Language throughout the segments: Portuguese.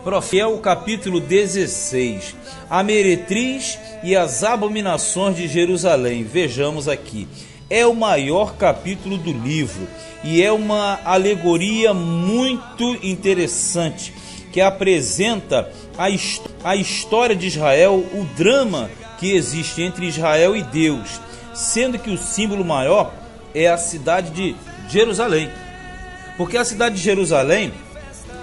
Profeta, capítulo 16, a meretriz e as abominações de Jerusalém. Vejamos aqui, é o maior capítulo do livro e é uma alegoria muito interessante que apresenta a história de Israel, o drama que existe entre Israel e Deus, sendo que o símbolo maior é a cidade de Jerusalém, porque a cidade de Jerusalém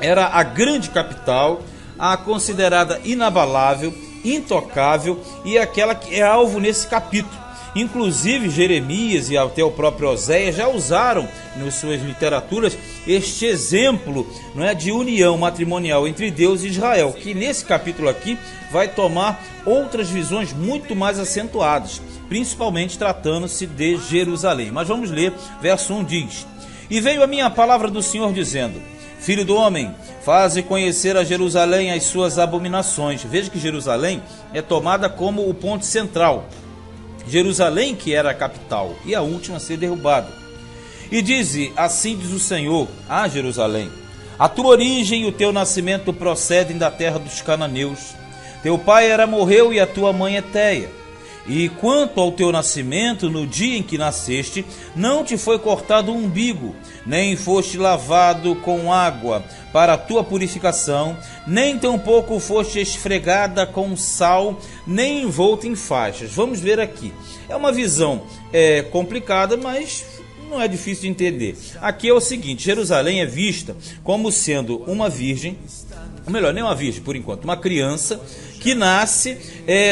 era a grande capital, a considerada inabalável, intocável e aquela que é alvo nesse capítulo. Inclusive Jeremias e até o próprio Oséias já usaram nas suas literaturas este exemplo, não é, de união matrimonial entre Deus e Israel, que nesse capítulo aqui vai tomar outras visões muito mais acentuadas, principalmente tratando-se de Jerusalém. Mas vamos ler, verso 1 diz: E veio a minha palavra do Senhor dizendo: Filho do homem, faze conhecer a Jerusalém as suas abominações. Veja que Jerusalém é tomada como o ponto central. Jerusalém que era a capital e a última a ser derrubada. E dize, assim diz o Senhor a Jerusalém: a tua origem e o teu nascimento procedem da terra dos cananeus. Teu pai era amorreu e a tua mãe Heteia. E quanto ao teu nascimento, no dia em que nasceste, não te foi cortado o umbigo, nem foste lavado com água para a tua purificação, nem tampouco foste esfregada com sal, nem envolta em faixas. Vamos ver aqui. É uma visão complicada, mas não é difícil de entender. Aqui é o seguinte: Jerusalém é vista como sendo uma virgem, ou melhor, nem uma virgem por enquanto, uma criança que nasce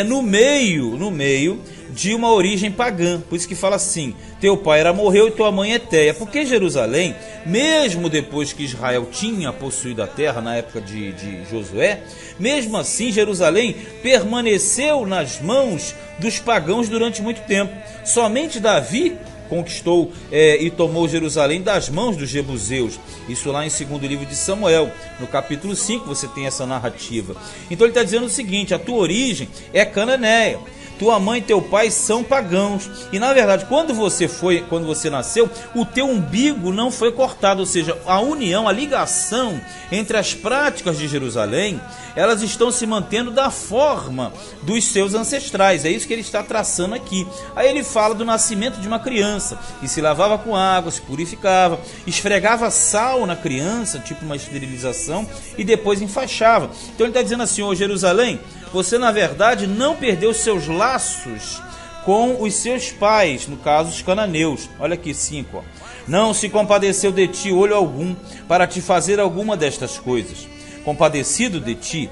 no meio de uma origem pagã. Por isso que fala assim: teu pai era amorreu e tua mãe Heteia. Porque Jerusalém, mesmo depois que Israel tinha possuído a terra na época de Josué, mesmo assim Jerusalém permaneceu nas mãos dos pagãos durante muito tempo. Somente Davi conquistou e tomou Jerusalém das mãos dos jebuseus. Isso lá em 2º livro de Samuel, no capítulo 5, você tem essa narrativa. Então ele está dizendo o seguinte: a tua origem é cananeia, tua mãe e teu pai são pagãos. E na verdade, quando você nasceu, o teu umbigo não foi cortado, ou seja, a união, a ligação entre as práticas de Jerusalém, elas estão se mantendo da forma dos seus ancestrais. É isso que ele está traçando aqui. Aí ele fala do nascimento de uma criança, que se lavava com água, se purificava, esfregava sal na criança, tipo uma esterilização, e depois enfaixava. Então ele está dizendo assim: ô Jerusalém, você na verdade não perdeu seus laços com os seus pais, no caso os cananeus. Olha aqui 5, ó. Não se compadeceu de ti olho algum para te fazer alguma destas coisas. Compadecido de ti,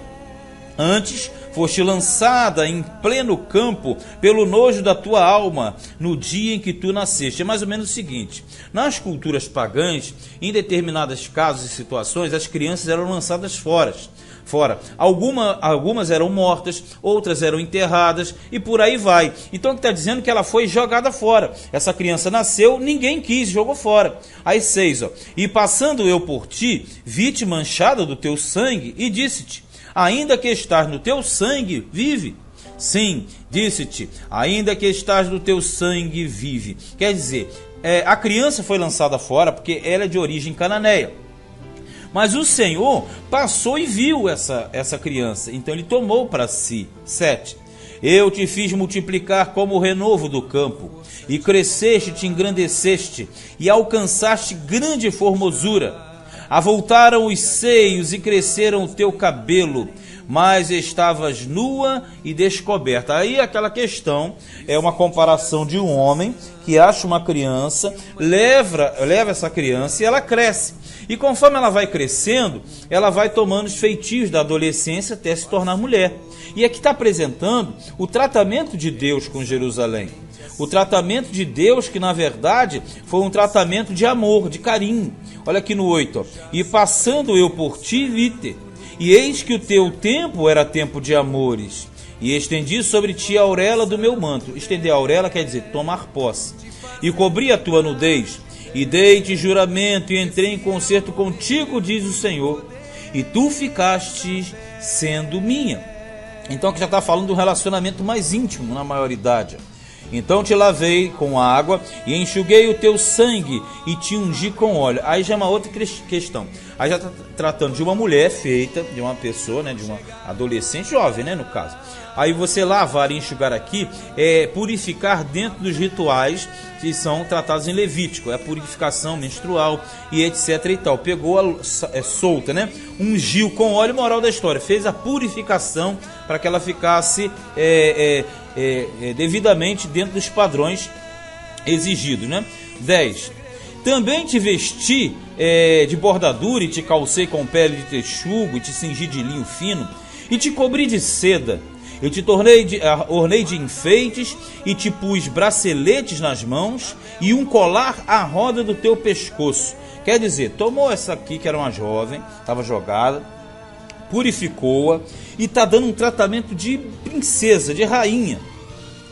antes foste lançada em pleno campo pelo nojo da tua alma no dia em que tu nasceste. É mais ou menos o seguinte: nas culturas pagãs, em determinados casos e situações, as crianças eram lançadas fora. Algumas eram mortas, outras eram enterradas e por aí vai. Então ele está dizendo que ela foi jogada fora. Essa criança nasceu, ninguém quis, jogou fora. Aí 6, ó. E passando eu por ti, vi-te manchada do teu sangue e disse-te: ainda que estás no teu sangue, vive. Sim, disse-te: ainda que estás no teu sangue, vive. Quer dizer, a criança foi lançada fora porque ela é de origem cananeia. Mas o Senhor passou e viu essa criança, então ele tomou para si. 7. Eu te fiz multiplicar como o renovo do campo, e cresceste, te engrandeceste, e alcançaste grande formosura. Avultaram os seios e cresceram o teu cabelo, mas estavas nua e descoberta. Aí aquela questão é uma comparação de um homem que acha uma criança, leva essa criança e ela cresce. E conforme ela vai crescendo, ela vai tomando os feitios da adolescência até se tornar mulher. E aqui está apresentando o tratamento de Deus com Jerusalém. O tratamento de Deus que na verdade foi um tratamento de amor, de carinho. Olha aqui no 8, ó. E passando eu por ti, vi-te. E eis que o teu tempo era tempo de amores. E estendi sobre ti a auréola do meu manto. Estender a auréola quer dizer tomar posse. E cobri a tua nudez. E dei-te juramento e entrei em concerto contigo, diz o Senhor. E tu ficaste sendo minha. Então aqui já está falando de um relacionamento mais íntimo na maioridade. Então te lavei com água e enxuguei o teu sangue e te ungi com óleo. Aí já é uma outra questão. Aí já está tratando de uma mulher feita, de uma pessoa, né, de uma adolescente jovem, né, no caso. Aí você lavar e enxugar aqui é purificar dentro dos rituais que são tratados em Levítico. É a purificação menstrual e etc e tal. Pegou solta, né? Ungiu com óleo, moral da história. Fez a purificação para que ela ficasse devidamente dentro dos padrões exigidos, né? 10. Também te vesti de bordadura e te calcei com pele de texugo e te cingi de linho fino e te cobri de seda. Eu te ornei de enfeites e te pus braceletes nas mãos e um colar à roda do teu pescoço. Quer dizer, tomou essa aqui que era uma jovem, estava jogada, purificou-a e está dando um tratamento de princesa, de rainha.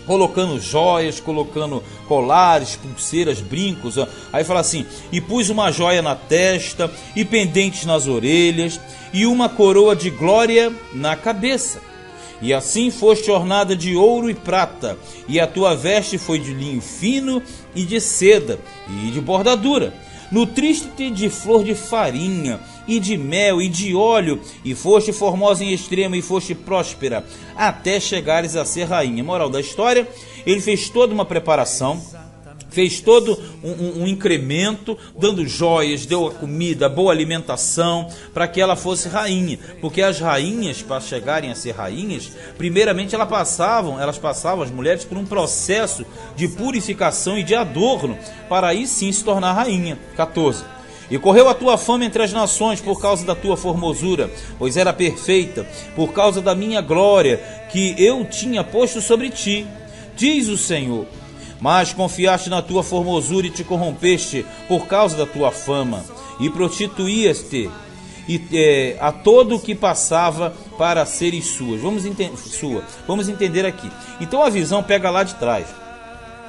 Colocando joias, colocando colares, pulseiras, brincos. Ó. Aí fala assim, e pus uma joia na testa e pendentes nas orelhas e uma coroa de glória na cabeça. E assim foste ornada de ouro e prata, e a tua veste foi de linho fino e de seda e de bordadura. Nutriste-te de flor de farinha, e de mel, e de óleo, e foste formosa em extremo, e foste próspera, até chegares a ser rainha. Moral da história, ele fez toda uma preparação, fez todo um incremento, dando joias, deu a comida, boa alimentação, para que ela fosse rainha. Porque as rainhas, para chegarem a ser rainhas, primeiramente elas passavam, as mulheres, por um processo de purificação e de adorno, para aí sim se tornar rainha. 14. E correu a tua fama entre as nações por causa da tua formosura, pois era perfeita, por causa da minha glória, que eu tinha posto sobre ti, diz o Senhor. Mas confiaste na tua formosura e te corrompeste por causa da tua fama, e prostituías-te a todo o que passava para seres suas. Vamos entender aqui. Então a visão pega lá de trás.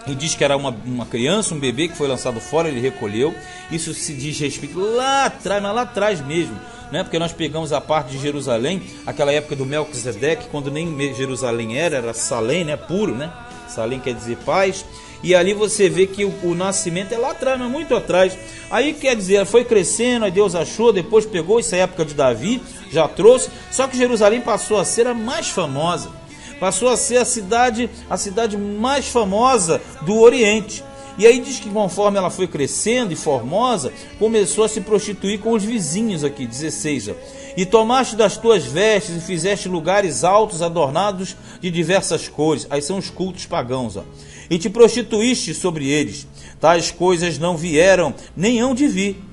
E diz que era uma criança, um bebê que foi lançado fora, ele recolheu. Isso se diz respeito lá atrás, mas lá atrás mesmo, né? Porque nós pegamos a parte de Jerusalém, aquela época do Melquisedeque, quando nem Jerusalém era Salém, né? Puro, né? Salém quer dizer paz. E ali você vê que o nascimento é lá atrás, mas muito atrás. Aí quer dizer, foi crescendo, aí Deus achou, depois pegou essa época de Davi, já trouxe. Só que Jerusalém passou a ser a mais famosa. Passou a ser a cidade mais famosa do Oriente. E aí diz que conforme ela foi crescendo e formosa, começou a se prostituir com os vizinhos aqui, 16. Ó. E tomaste das tuas vestes e fizeste lugares altos adornados de diversas cores. Aí são os cultos pagãos. Ó. E te prostituíste sobre eles. Tais coisas não vieram, nem hão de vir.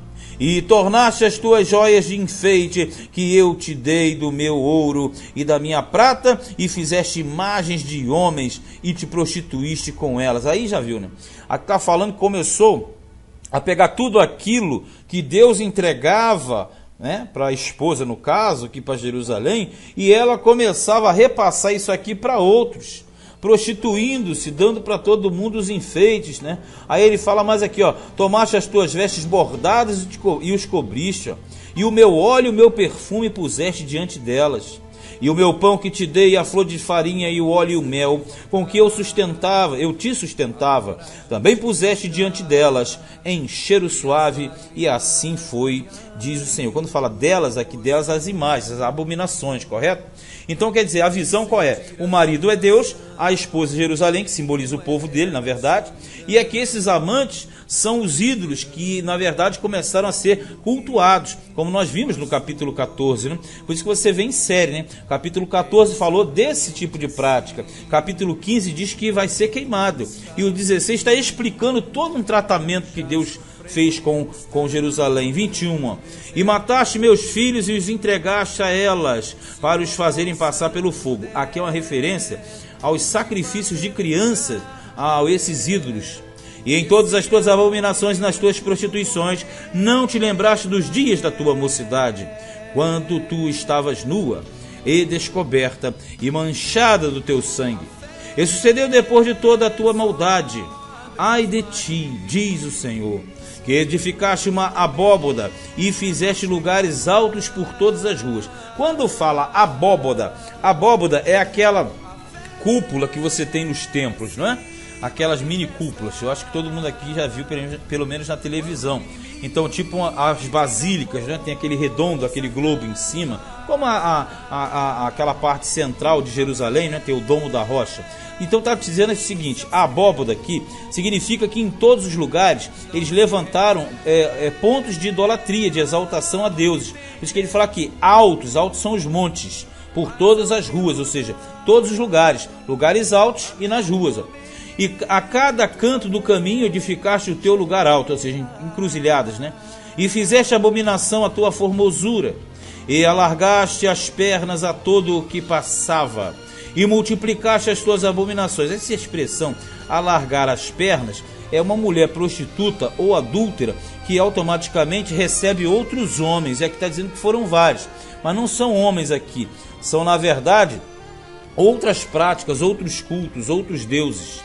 E tornaste as tuas joias de enfeite, que eu te dei do meu ouro e da minha prata, e fizeste imagens de homens, e te prostituíste com elas. Aí já viu, né? Aqui está falando que começou a pegar tudo aquilo que Deus entregava, né, para a esposa, no caso, aqui para Jerusalém, e ela começava a repassar isso aqui para outros, prostituindo-se, dando para todo mundo os enfeites, né? Aí ele fala mais aqui, ó, tomaste as tuas vestes bordadas e os cobriste, ó, e o meu óleo e o meu perfume puseste diante delas, e o meu pão que te dei, a flor de farinha e o óleo e o mel, com que eu te sustentava, também puseste diante delas, em cheiro suave, e assim foi, diz o Senhor. Quando fala delas, aqui delas as imagens, as abominações, correto? Então quer dizer, a visão qual é? O marido é Deus, a esposa é Jerusalém, que simboliza o povo dele, na verdade, e aqui esses amantes são os ídolos que, na verdade, começaram a ser cultuados, como nós vimos no capítulo 14, né? Por isso que você vê em série, né? Capítulo 14 falou desse tipo de prática, capítulo 15 diz que vai ser queimado, e o 16 está explicando todo um tratamento que Deus fez com Jerusalém. 21, ó. E mataste meus filhos e os entregaste a elas para os fazerem passar pelo fogo. Aqui é uma referência aos sacrifícios de crianças, a esses ídolos. E em todas as tuas abominações e nas tuas prostituições não te lembraste dos dias da tua mocidade, quando tu estavas nua e descoberta e manchada do teu sangue. E sucedeu depois de toda a tua maldade. Ai de ti, diz o Senhor, que edificaste uma abóboda e fizeste lugares altos por todas as ruas. Quando fala abóboda é aquela cúpula que você tem nos templos, não é? aquelas mini cúpulas. Eu acho que todo mundo aqui já viu, pelo menos na televisão. Então, tipo as basílicas, né? Tem aquele redondo, aquele globo em cima, como aquela parte central de Jerusalém, né? Tem o Domo da Rocha. Então está dizendo o seguinte: a abóboda aqui significa que em todos os lugares eles levantaram pontos de idolatria, de exaltação a deuses. Por isso que ele fala aqui, altos são os montes, por todas as ruas, ou seja, todos os lugares altos e nas ruas. Ó. E a cada canto do caminho edificaste o teu lugar alto, ou seja, encruzilhadas, né? E fizeste abominação à tua formosura, e alargaste as pernas a todo o que passava, e multiplicaste as tuas abominações. Essa expressão, alargar as pernas, é uma mulher prostituta ou adúltera que automaticamente recebe outros homens. E aqui está dizendo que foram vários, mas não são homens aqui, são na verdade outras práticas, outros cultos, outros deuses.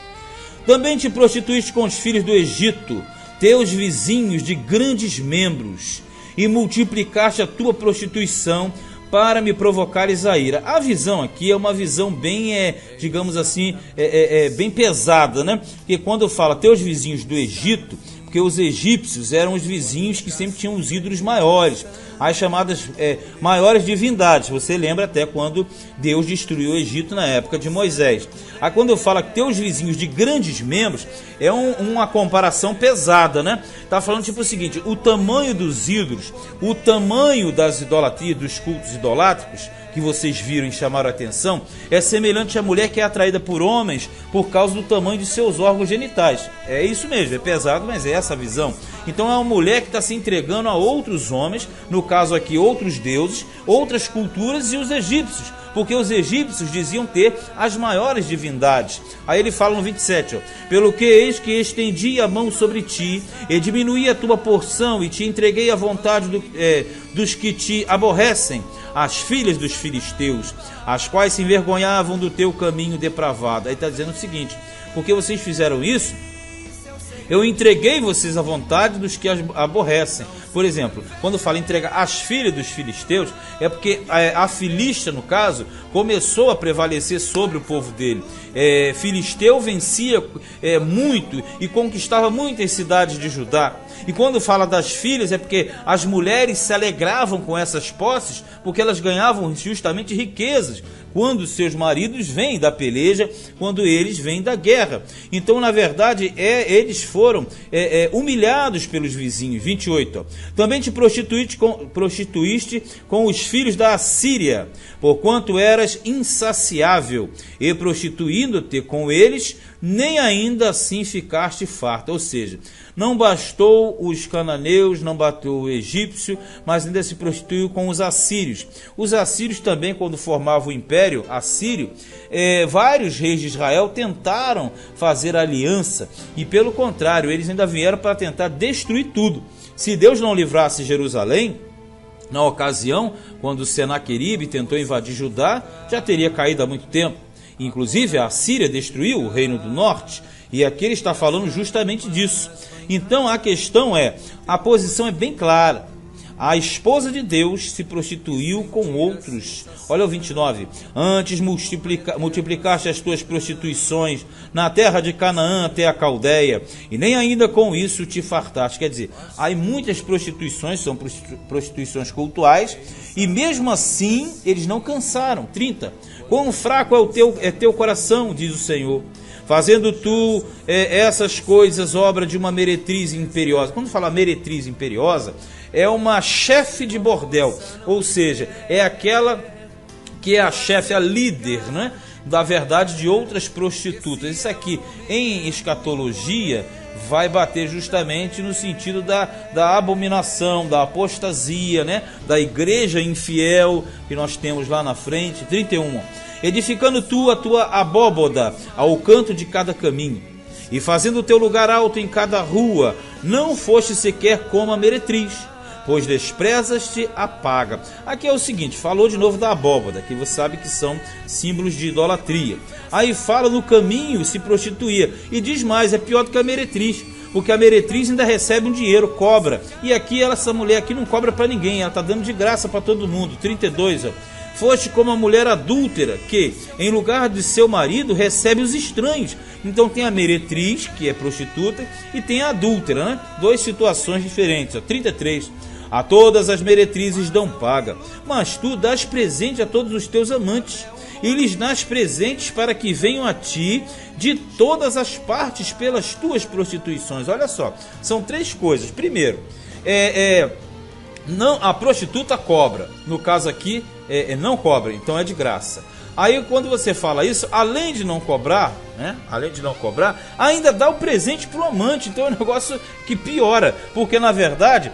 Também te prostituíste com os filhos do Egito, teus vizinhos de grandes membros, e multiplicaste a tua prostituição para me provocares a ira. A visão aqui é uma visão bem, digamos assim, bem pesada, né? Porque quando fala teus vizinhos do Egito, porque os egípcios eram os vizinhos que sempre tinham os ídolos maiores, as chamadas maiores divindades. Você lembra até quando Deus destruiu o Egito na época de Moisés. Aí quando eu falo que teus vizinhos de grandes membros, é uma comparação pesada, né? Tá falando tipo o seguinte: o tamanho dos ídolos, o tamanho das idolatrias, dos cultos idolátricos que vocês viram e chamaram a atenção, é semelhante à mulher que é atraída por homens por causa do tamanho de seus órgãos genitais. É isso mesmo, é pesado, mas é essa a visão. Então é uma mulher que está se entregando a outros homens, no caso aqui outros deuses, outras culturas e os egípcios, porque os egípcios diziam ter as maiores divindades. Aí ele fala no 27, ó, pelo que eis que estendi a mão sobre ti, e diminuí a tua porção, e te entreguei à vontade dos que te aborrecem, as filhas dos filisteus, as quais se envergonhavam do teu caminho depravado. Aí está dizendo o seguinte: porque vocês fizeram isso, eu entreguei vocês à vontade dos que as aborrecem. Por exemplo, quando fala entregar as filhas dos filisteus, é porque a Filístia, no caso, começou a prevalecer sobre o povo dele. Filisteu vencia muito e conquistava muitas cidades de Judá. E quando fala das filhas, é porque as mulheres se alegravam com essas posses, porque elas ganhavam justamente riquezas quando seus maridos vêm da peleja, quando eles vêm da guerra. Então, na verdade, eles foram humilhados pelos vizinhos. 28. Ó. Também te prostituíste com os filhos da Assíria, porquanto eras insaciável, e prostituindo-te com eles, nem ainda assim ficaste farta. Ou seja, não bastou os cananeus, não bastou o egípcio, mas ainda se prostituiu com os assírios. Os assírios também, quando formavam o império assírio, vários reis de Israel tentaram fazer aliança, e pelo contrário, eles ainda vieram para tentar destruir tudo. Se Deus não livrasse Jerusalém, na ocasião, quando Senaqueribe tentou invadir Judá, já teria caído há muito tempo. Inclusive a Assíria destruiu o reino do norte, e aqui ele está falando justamente disso. Então a questão a posição é bem clara. A esposa de Deus se prostituiu com outros. Olha o 29. Antes multiplicaste as tuas prostituições na terra de Canaã até a Caldeia, e nem ainda com isso te fartaste. Quer dizer, há muitas prostituições, são prostituições cultuais, e mesmo assim eles não cansaram. 30. Quão fraco é teu coração, diz o Senhor, fazendo tu essas coisas, obra de uma meretriz imperiosa. Quando fala meretriz imperiosa, é uma chefe de bordel, ou seja, é aquela que é a chefe, a líder, né, da verdade, de outras prostitutas. Isso aqui, em escatologia, vai bater justamente no sentido da abominação, da apostasia, né, da igreja infiel que nós temos lá na frente. 31. Edificando tu a tua abóboda ao canto de cada caminho, e fazendo o teu lugar alto em cada rua, não foste sequer como a meretriz, pois desprezas-te a paga. Aqui é o seguinte, falou de novo da abóboda, que você sabe que são símbolos de idolatria. Aí fala no caminho se prostituía, e diz mais, é pior do que a meretriz, porque a meretriz ainda recebe um dinheiro, cobra, e aqui essa mulher aqui não cobra para ninguém, ela está dando de graça para todo mundo. 32, ó. Foste como a mulher adúltera, que, em lugar de seu marido, recebe os estranhos. Então tem a meretriz, que é prostituta, e tem a adúltera, né? Duas situações diferentes. 33. A todas as meretrizes dão paga, mas tu dás presente a todos os teus amantes, e lhes dás presentes para que venham a ti de todas as partes pelas tuas prostituições. Olha só, são três coisas. Primeiro, não, a prostituta cobra. No caso aqui, não cobra, então é de graça. Aí quando você fala isso, além de não cobrar, né? Além de não cobrar, ainda dá o presente pro amante. Então é um negócio que piora, porque na verdade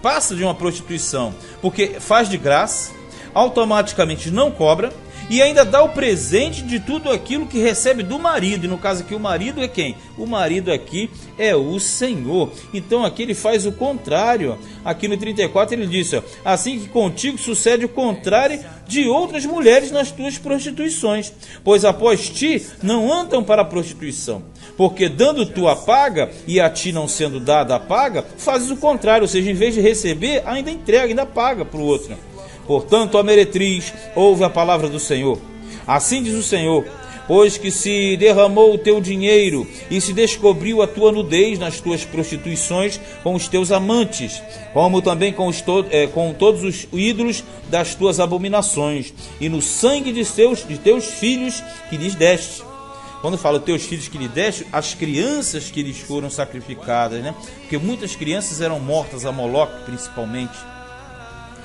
passa de uma prostituição, porque faz de graça, automaticamente não cobra e ainda dá o presente de tudo aquilo que recebe do marido. E no caso aqui, o marido é quem? O marido aqui é o Senhor. Então aqui ele faz o contrário. Aqui no 34 ele diz, ó, assim que contigo sucede o contrário de outras mulheres nas tuas prostituições, pois após ti não andam para a prostituição, porque dando tu a paga e a ti não sendo dada a paga, fazes o contrário, ou seja, em vez de receber, ainda entrega, ainda paga para o outro. Portanto, a meretriz ouve a palavra do Senhor. Assim diz o Senhor, pois que se derramou o teu dinheiro e se descobriu a tua nudez nas tuas prostituições com os teus amantes, como também com todos os ídolos das tuas abominações, e no sangue de teus filhos que lhes deste. Quando fala teus filhos que lhe deste, as crianças que lhes foram sacrificadas, né? Porque muitas crianças eram mortas a Moloque, principalmente.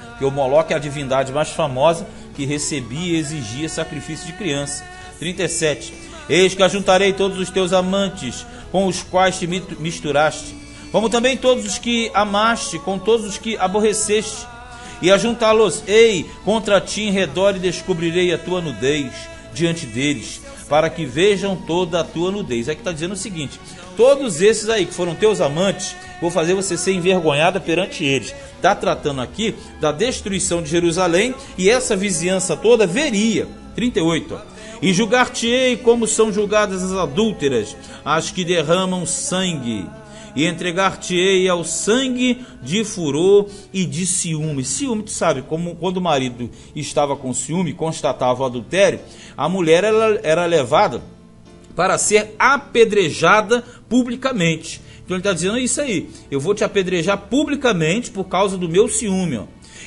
Porque o Moloque é a divindade mais famosa que recebia e exigia sacrifício de criança. 37. Eis que ajuntarei todos os teus amantes, com os quais te misturaste, como também todos os que amaste, com todos os que aborreceste, e ajuntá-los-ei contra ti em redor, e descobrirei a tua nudez diante deles, para que vejam toda a tua nudez. Aqui está dizendo o seguinte: todos esses aí que foram teus amantes, vou fazer você ser envergonhada perante eles. Está tratando aqui da destruição de Jerusalém, e essa vizinhança toda veria. 38. E julgar-te-ei como são julgadas as adúlteras, as que derramam sangue, e entregar-te-ei ao sangue de furor e de ciúme. Ciúme, tu sabe, como quando o marido estava com ciúme, constatava o adultério, a mulher era levada para ser apedrejada publicamente. Então ele está dizendo isso aí: eu vou te apedrejar publicamente por causa do meu ciúme, ó.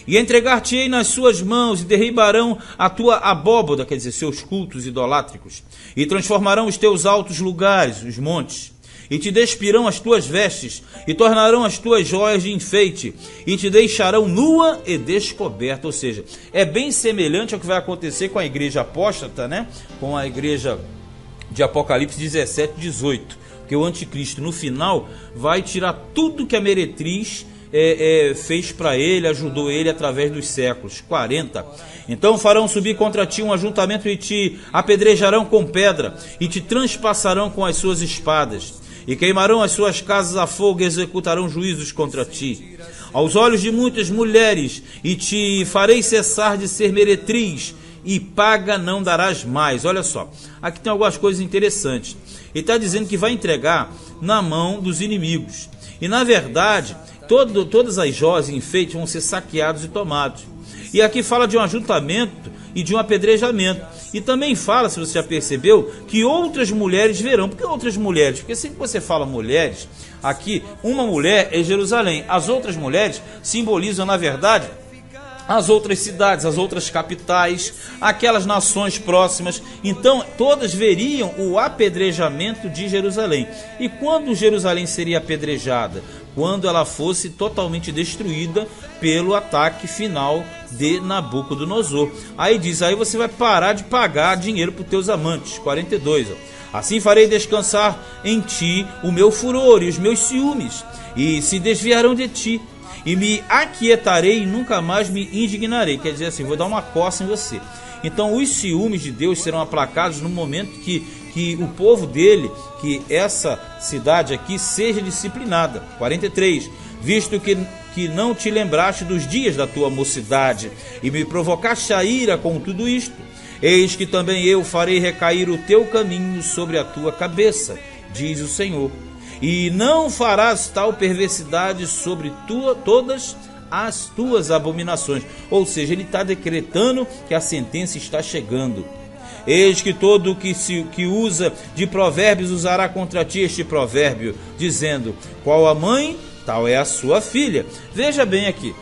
E entregar-te-ei nas suas mãos, e derribarão a tua abóboda, quer dizer, seus cultos idolátricos, e transformarão os teus altos lugares, os montes, e te despirão as tuas vestes, e tornarão as tuas joias de enfeite, e te deixarão nua e descoberta. Ou seja, é bem semelhante ao que vai acontecer com a igreja apóstata, né? Com a igreja de Apocalipse 17, 18, porque o anticristo no final vai tirar tudo que a meretriz fez para ele, ajudou ele através dos séculos. 40. Então farão subir contra ti um ajuntamento, e te apedrejarão com pedra, e te transpassarão com as suas espadas, e queimarão as suas casas a fogo, e executarão juízos contra ti aos olhos de muitas mulheres, e te farei cessar de ser meretriz, e paga não darás mais. Olha só, aqui tem algumas coisas interessantes. Ele está dizendo que vai entregar na mão dos inimigos, e na verdade todas as joias e enfeites vão ser saqueados e tomados. E aqui fala de um ajuntamento e de um apedrejamento. E também fala, se você já percebeu, que outras mulheres verão. Por que outras mulheres? Porque sempre que você fala mulheres, aqui uma mulher é Jerusalém. As outras mulheres simbolizam, na verdade, as outras cidades, as outras capitais, aquelas nações próximas. Então todas veriam o apedrejamento de Jerusalém. E quando Jerusalém seria apedrejada? Quando ela fosse totalmente destruída pelo ataque final de Nabucodonosor. Aí diz, aí você vai parar de pagar dinheiro para os teus amantes. 42. Assim farei descansar em ti o meu furor e os meus ciúmes, e se desviarão de ti, e me aquietarei e nunca mais me indignarei. Quer dizer assim, vou dar uma coça em você. Então os ciúmes de Deus serão aplacados no momento que o povo dele, que essa cidade aqui, seja disciplinada. 43. Visto que não te lembraste dos dias da tua mocidade, e me provocaste a ira com tudo isto, eis que também eu farei recair o teu caminho sobre a tua cabeça, diz o Senhor. E não farás tal perversidade sobre todas as tuas abominações. Ou seja, ele está decretando que a sentença está chegando. Eis que todo o que usa de provérbios usará contra ti este provérbio, dizendo: qual a mãe, tal é a sua filha. Veja bem aqui.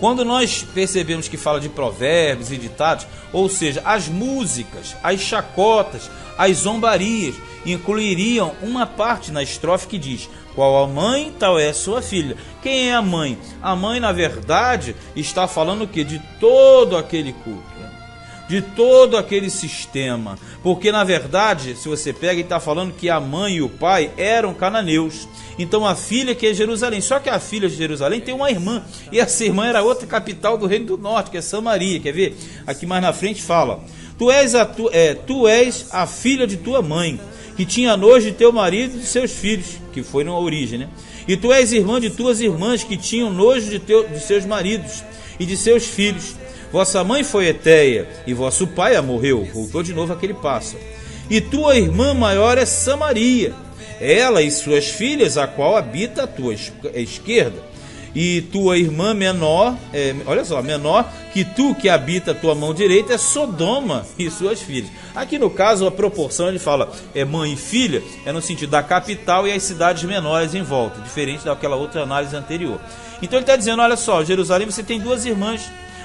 Quando nós percebemos que fala de provérbios e ditados, ou seja, as músicas, as chacotas, as zombarias, incluiriam uma parte na estrofe que diz: qual a mãe, tal é a sua filha. Quem é a mãe? A mãe, na verdade, está falando o quê? De todo aquele culto, de todo aquele sistema, porque na verdade, se você pega, ele está falando que a mãe e o pai eram cananeus. Então a filha que é Jerusalém, só que a filha de Jerusalém tem uma irmã, e essa irmã era outra capital do reino do norte, que é Samaria. Quer ver? Aqui mais na frente fala: tu és a filha de tua mãe, que tinha nojo de teu marido e de seus filhos, que foi na origem, né? E tu és irmã de tuas irmãs, que tinham nojo de seus maridos e de seus filhos. Vossa mãe foi Eteia, e vosso pai a morreu. Voltou de novo aquele passo. E tua irmã maior é Samaria, ela e suas filhas, a qual habita a tua esquerda. E tua irmã menor, menor que tu, que habita a tua mão direita, é Sodoma e suas filhas. Aqui no caso a proporção, ele fala mãe e filha, é no sentido da capital e as cidades menores em volta, diferente daquela outra análise anterior. Então ele está dizendo: olha só, Jerusalém, você tem duas irmãs.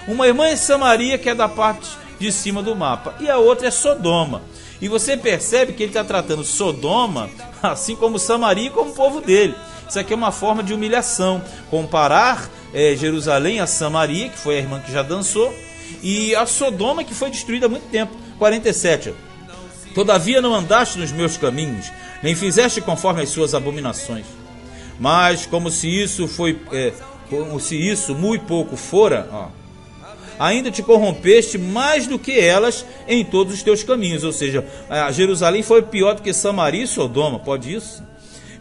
Uma irmã é Samaria, que é da parte de cima do mapa, e a outra é Sodoma. E você percebe que ele está tratando Sodoma assim como Samaria e como o povo dele. Isso aqui é uma forma de humilhação, comparar Jerusalém a Samaria, que foi a irmã que já dançou, e a Sodoma, que foi destruída há muito tempo. 47. Todavia não andaste nos meus caminhos, nem fizeste conforme as suas abominações. Mas como se isso muito pouco fora, ainda te corrompeste mais do que elas em todos os teus caminhos. Ou seja, Jerusalém foi pior do que Samaria e Sodoma. Pode isso?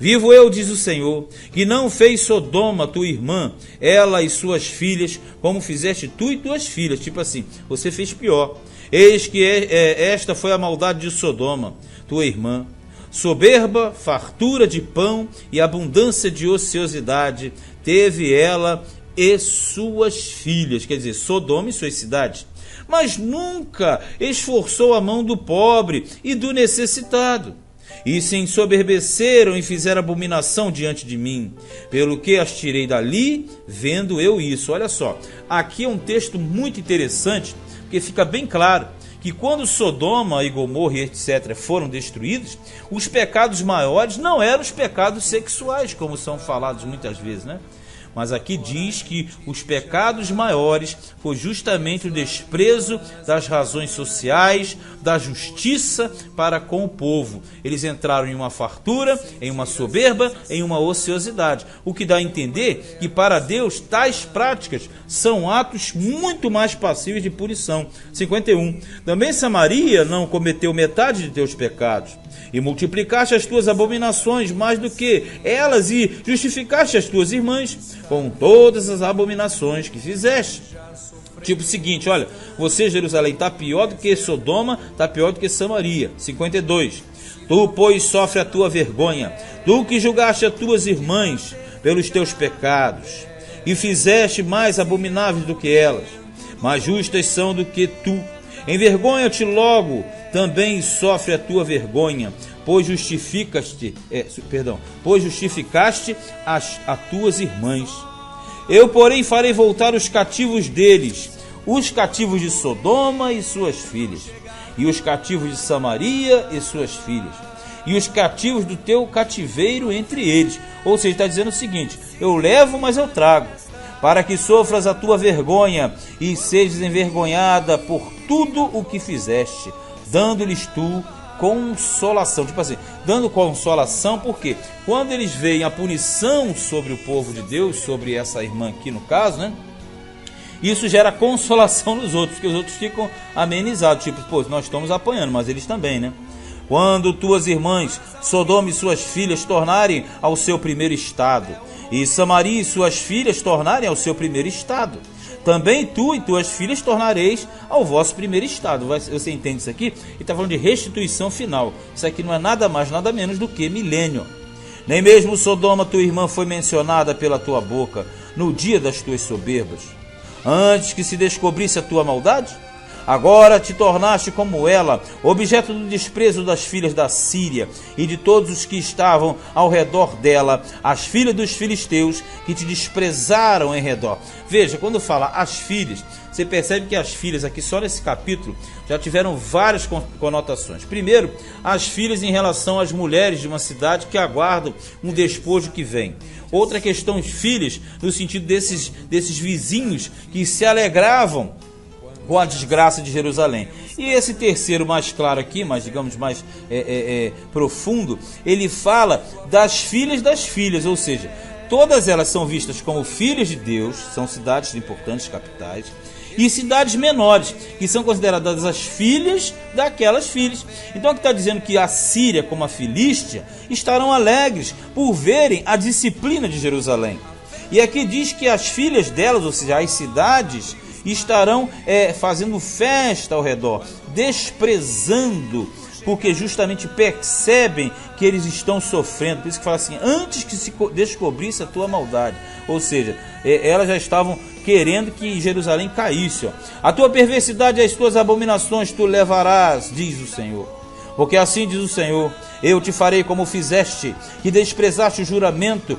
Vivo eu, diz o Senhor, que não fez Sodoma tua irmã, ela e suas filhas, como fizeste tu e tuas filhas. Tipo assim, você fez pior. Eis que esta foi a maldade de Sodoma, tua irmã. Soberba, fartura de pão e abundância de ociosidade teve ela e suas filhas, quer dizer, Sodoma e suas cidades. Mas nunca esforçou a mão do pobre e do necessitado. E se ensoberbeceram e fizeram abominação diante de mim, pelo que as tirei dali, vendo eu isso. Olha só, aqui é um texto muito interessante, porque fica bem claro que quando Sodoma e Gomorra e etc. foram destruídos, os pecados maiores não eram os pecados sexuais, como são falados muitas vezes, né? Mas aqui diz que os pecados maiores foi justamente o desprezo das razões sociais, da justiça para com o povo. Eles entraram em uma fartura, em uma soberba, em uma ociosidade. O que dá a entender que para Deus tais práticas são atos muito mais passíveis de punição. 51. Também Samaria não cometeu metade de teus pecados, e multiplicaste as tuas abominações mais do que elas, e justificaste as tuas irmãs com todas as abominações que fizeste. Tipo o seguinte, olha, você, Jerusalém, está pior do que Sodoma, está pior do que Samaria. 52. Tu, pois, sofre a tua vergonha, tu que julgaste as tuas irmãs pelos teus pecados, e fizeste mais abomináveis do que elas, mais justas são do que tu. Envergonha-te logo, também sofre a tua vergonha, pois justificaste as tuas irmãs. Eu, porém, farei voltar os cativos deles, os cativos de Sodoma e suas filhas, e os cativos de Samaria e suas filhas, e os cativos do teu cativeiro entre eles. Ou seja, está dizendo o seguinte: eu levo, mas eu trago, para que sofras a tua vergonha e sejas envergonhada por tudo o que fizeste, dando-lhes tu consolação. Tipo assim, dando consolação, porque quando eles veem a punição sobre o povo de Deus, sobre essa irmã aqui no caso, né? Isso gera consolação nos outros, porque os outros ficam amenizados, tipo, pô, nós estamos apanhando, mas eles também, né? Quando tuas irmãs, Sodoma e suas filhas, tornarem ao seu primeiro estado, e Samaria e suas filhas tornarem ao seu primeiro estado, também tu e tuas filhas tornareis ao vosso primeiro estado. Você entende isso aqui? Ele está falando de restituição final. Isso aqui não é nada mais, nada menos do que milênio. Nem mesmo Sodoma, tua irmã, foi mencionada pela tua boca, no dia das tuas soberbas, antes que se descobrisse a tua maldade? Agora te tornaste como ela, objeto do desprezo das filhas da Síria e de todos os que estavam ao redor dela, as filhas dos filisteus que te desprezaram em redor. Veja, quando fala as filhas, você percebe que as filhas aqui só nesse capítulo já tiveram várias conotações. Primeiro, as filhas em relação às mulheres de uma cidade que aguardam um despojo que vem. Outra questão, as filhas no sentido desses vizinhos que se alegravam com a desgraça de Jerusalém. E esse terceiro, mais claro aqui, mas digamos mais profundo, ele fala das filhas, ou seja, todas elas são vistas como filhas de Deus, são cidades importantes, capitais, e cidades menores, que são consideradas as filhas daquelas filhas. Então aqui está dizendo que a Síria, como a Filístia, estarão alegres por verem a disciplina de Jerusalém. E aqui diz que as filhas delas, ou seja, as cidades, estarão fazendo festa ao redor, desprezando, porque justamente percebem que eles estão sofrendo. Por isso que fala assim, antes que se descobrisse a tua maldade. Ou seja, elas já estavam querendo que Jerusalém caísse. Ó. A tua perversidade e as tuas abominações tu levarás, diz o Senhor. Porque assim diz o Senhor, eu te farei como fizeste, que desprezaste o juramento,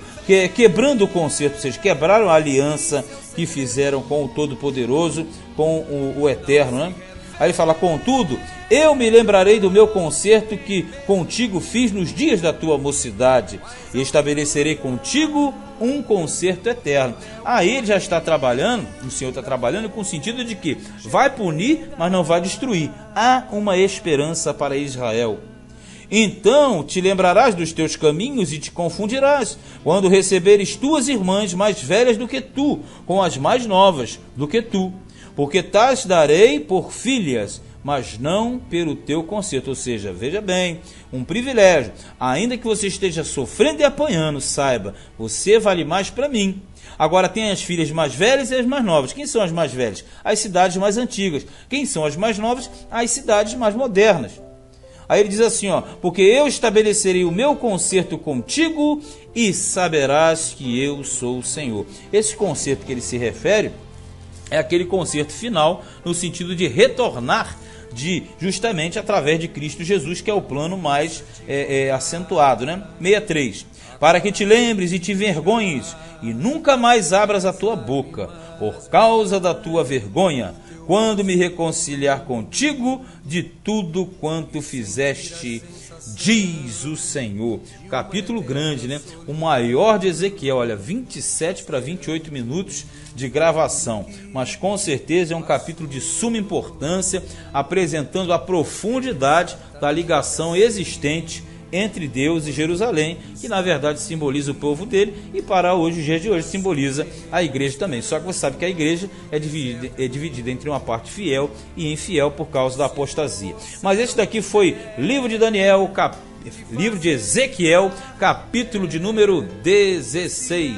quebrando o concerto, ou seja, quebraram a aliança que fizeram com o Todo-Poderoso, com o Eterno, né? Aí ele fala, contudo, eu me lembrarei do meu concerto que contigo fiz nos dias da tua mocidade, e estabelecerei contigo um concerto eterno. Aí ele já está trabalhando, o Senhor está trabalhando com o sentido de que vai punir, mas não vai destruir. Há uma esperança para Israel. Então te lembrarás dos teus caminhos e te confundirás, quando receberes tuas irmãs mais velhas do que tu, com as mais novas do que tu. Porque tais darei por filhas, mas não pelo teu conserto. Ou seja, veja bem, um privilégio. Ainda que você esteja sofrendo e apanhando, saiba, você vale mais para mim. Agora tem as filhas mais velhas e as mais novas. Quem são as mais velhas? As cidades mais antigas. Quem são as mais novas? As cidades mais modernas. Aí ele diz assim, ó, porque eu estabelecerei o meu concerto contigo e saberás que eu sou o Senhor. Esse concerto que ele se refere é aquele concerto final no sentido de retornar justamente através de Cristo Jesus, que é o plano mais acentuado, né? 63. Para que te lembres e te envergonhes e nunca mais abras a tua boca por causa da tua vergonha, quando me reconciliar contigo de tudo quanto fizeste, diz o Senhor. Capítulo grande, né? O maior de Ezequiel, olha, 27 para 28 minutos de gravação, mas com certeza é um capítulo de suma importância, apresentando a profundidade da ligação existente entre Deus e Jerusalém, que na verdade simboliza o povo dele, e para hoje, os dias de hoje, simboliza a igreja também. Só que você sabe que a igreja é dividida entre uma parte fiel e infiel por causa da apostasia. Mas esse daqui foi livro de Daniel, livro de Ezequiel, capítulo de número 16.